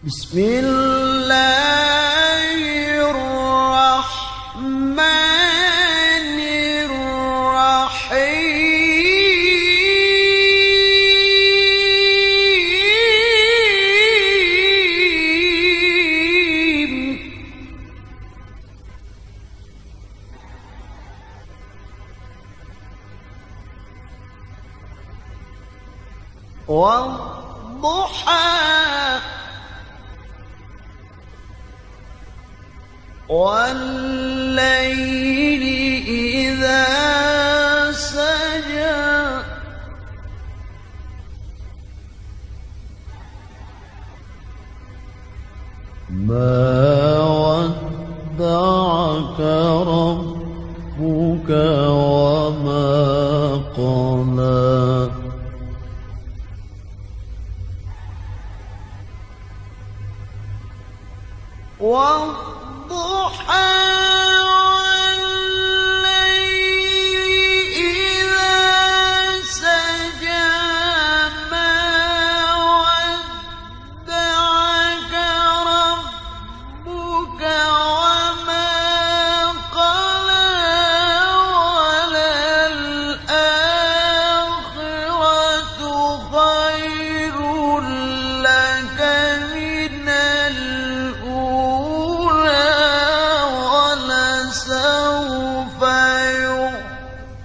بسم الله الرحمن الرحيم والضحى والليل إذا سجى ما ودعك ربك وما قلى والضحى والليل إذا سجى ما ودعك ربك وما قلى وللآخرة خير لك من سوف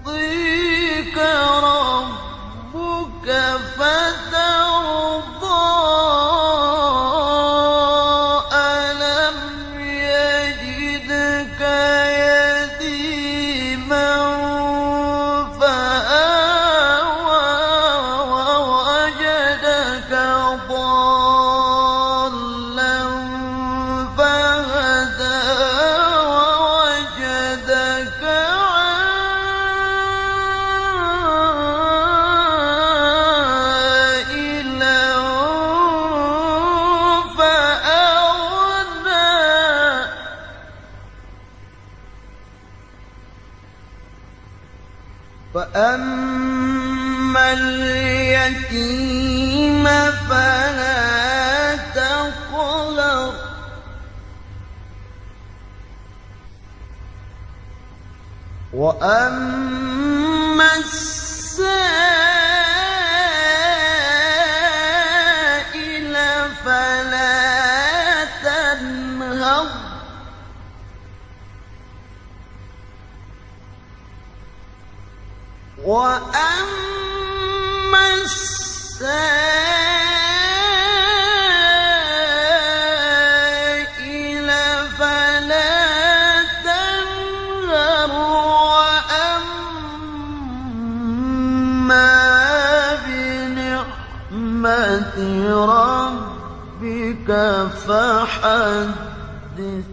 يعطيك ربك فترضى ألم يجدك يتيما فآوى ووجدك ضالا فهدى فأما اليتيم فلا تقهر وأما السائل فلا تنهر وأما السائل فلا تنهر وأما بنعمة ربك فحدث